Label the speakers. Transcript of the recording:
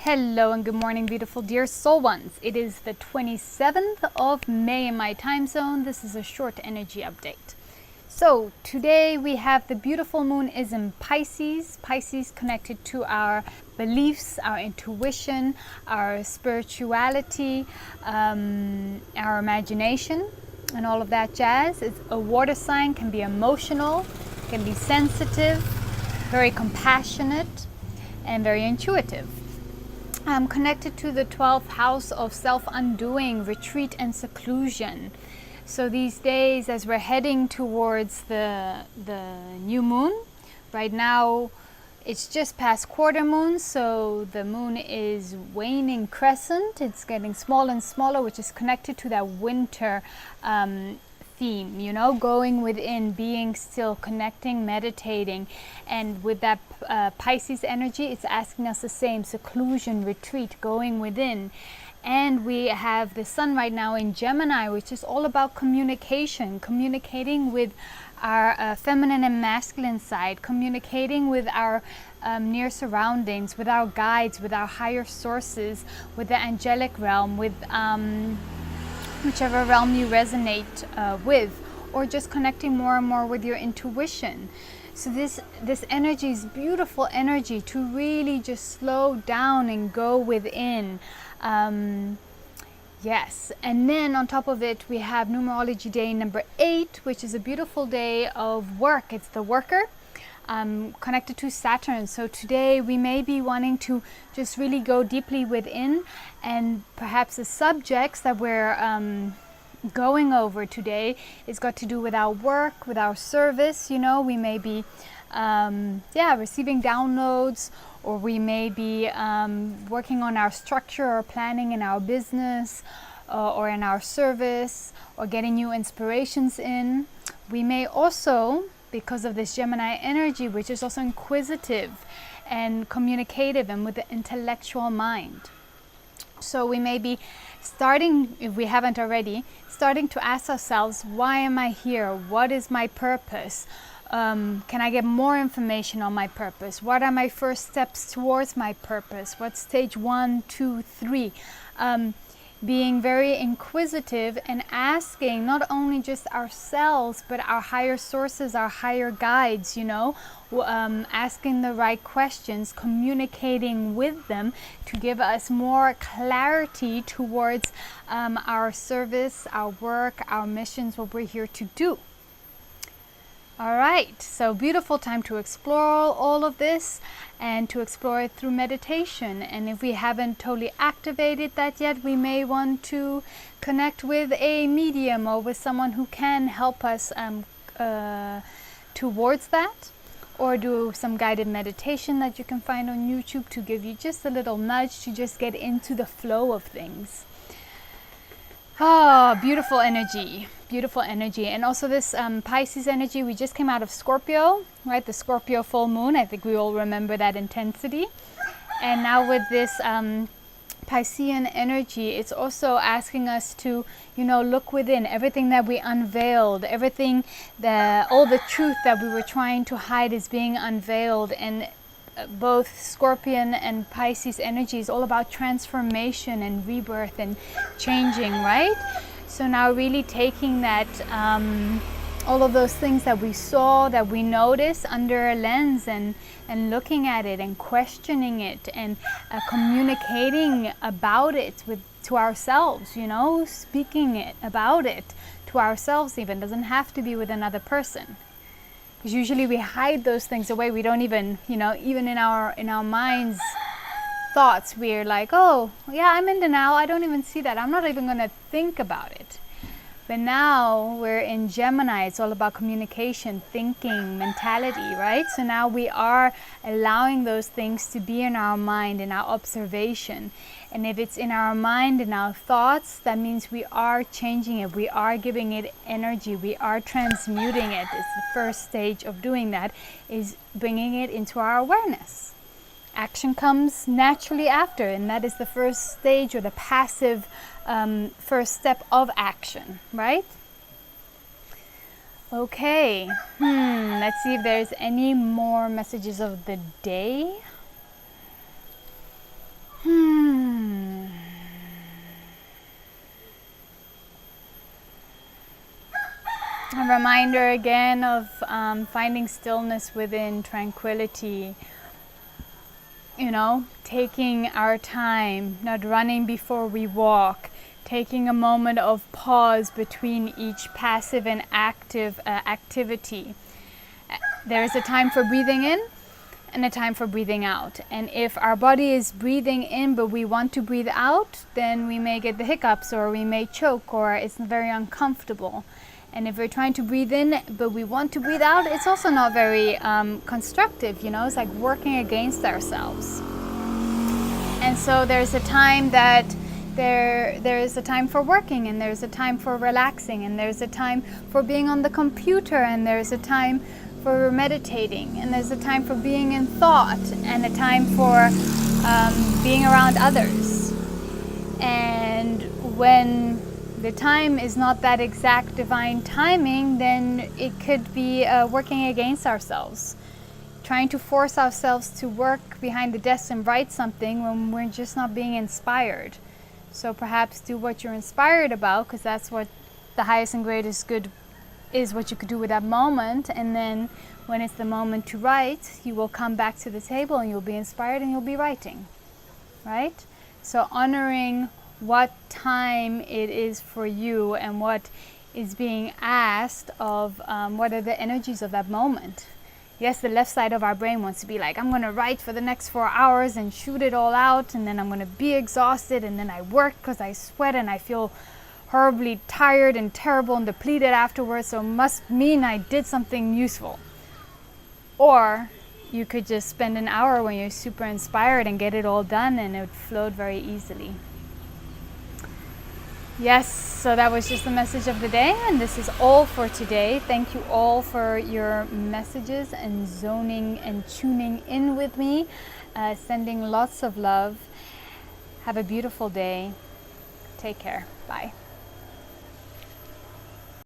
Speaker 1: Hello and good morning, beautiful dear soul ones. It is the 27th of May in my time zone. This is a short energy update. So today we have the beautiful moon is in Pisces. Pisces connected to our beliefs, our intuition, our spirituality, our imagination, and all of that jazz. It's a water sign, can be emotional, can be sensitive, very compassionate, and very intuitive. Connected to the 12th house of self-undoing, retreat and seclusion. So these days, as we're heading towards the new moon, right now it's just past quarter moon, so the moon is waning crescent. It's getting smaller and smaller, which is connected to that winter theme, you know, going within, being still, connecting, meditating. And with that Pisces energy, it's asking us the same: seclusion, retreat, going within. And we have the sun right now in Gemini, which is all about communication, communicating with our feminine and masculine side, communicating with our near surroundings, with our guides, with our higher sources, with the angelic realm, with whichever realm you resonate with, or just connecting more and more with your intuition. So this energy is beautiful energy to really just slow down and go within. Yes, and then on top of it we have numerology day number 8, which is a beautiful day of work. It's the worker, connected to Saturn. So today we may be wanting to just really go deeply within, and perhaps the subjects that we're going over today is got to do with our work, with our service. You know, we may be receiving downloads, or we may be working on our structure or planning in our business, or in our service, or getting new inspirations in. We may also, because of this Gemini energy, which is also inquisitive and communicative and with the intellectual mind. So we may be starting, if we haven't already, starting to ask ourselves, why am I here? What is my purpose? Can I get more information on my purpose? What are my first steps towards my purpose? What's stage 1, 2, 3? Being very inquisitive and asking not only just ourselves, but our higher sources, our higher guides, you know, asking the right questions, communicating with them to give us more clarity towards our service, our work, our missions, what we're here to do. All right, so beautiful time to explore all of this, and to explore it through meditation. And if we haven't totally activated that yet, we may want to connect with a medium or with someone who can help us towards that, or do some guided meditation that you can find on YouTube to give you just a little nudge to just get into the flow of things. Oh, beautiful energy, beautiful energy. And also this Pisces energy, we just came out of Scorpio, right? The Scorpio full moon, I think we all remember that intensity. And now with this Piscean energy, it's also asking us to, you know, look within. Everything that we unveiled, everything, all the truth that we were trying to hide is being unveiled. And both Scorpion and Pisces energy is all about transformation and rebirth and changing, right? So now really taking that, all of those things that we saw, that we noticed under a lens, and looking at it and questioning it, and communicating about it to ourselves, you know, speaking it about it to ourselves even. Doesn't have to be with another person. Because usually we hide those things away. We don't even, you know, even in our minds thoughts, we're like, oh yeah, I'm in denial, I don't even see that, I'm not even going to think about it. But now we're in Gemini, it's all about communication, thinking, mentality, right? So now we are allowing those things to be in our mind, in our observation. And if it's in our mind, in our thoughts, that means we are changing it, we are giving it energy, we are transmuting it. It's the first stage of doing that, is bringing it into our awareness. Action comes naturally after, and that is the first stage, or the passive first step of action, right? Okay, let's see if there's any more messages of the day. A reminder again of finding stillness within, tranquility, taking our time, not running before we walk, taking a moment of pause between each passive and active activity. There is a time for breathing in and a time for breathing out. And if our body is breathing in but we want to breathe out, then we may get the hiccups, or we may choke, or it's very uncomfortable. And if we're trying to breathe in but we want to breathe out, it's also not very constructive, It's like working against ourselves. And so there's a time that there is a time for working, and there's a time for relaxing, and there's a time for being on the computer, and there's a time for meditating, and there's a time for being in thought, and a time for being around others. And when the time is not that exact divine timing, then it could be working against ourselves, trying to force ourselves to work behind the desk and write something when we're just not being inspired. So perhaps do what you're inspired about, because that's what the highest and greatest good is, what you could do with that moment. And then when it's the moment to write, you will come back to the table and you'll be inspired and you'll be writing, right? So honoring what time it is for you and what is being asked of, what are the energies of that moment. Yes, the left side of our brain wants to be like, I'm going to write for the next 4 hours and shoot it all out, and then I'm going to be exhausted, and then I work because I sweat and I feel horribly tired and terrible and depleted afterwards, so it must mean I did something useful. Or you could just spend an hour when you're super inspired and get it all done, and it would flow very easily. Yes, so that was just the message of the day, and this is all for today. Thank you all for your messages and zoning and tuning in with me, sending lots of love. Have a beautiful day. Take care. Bye.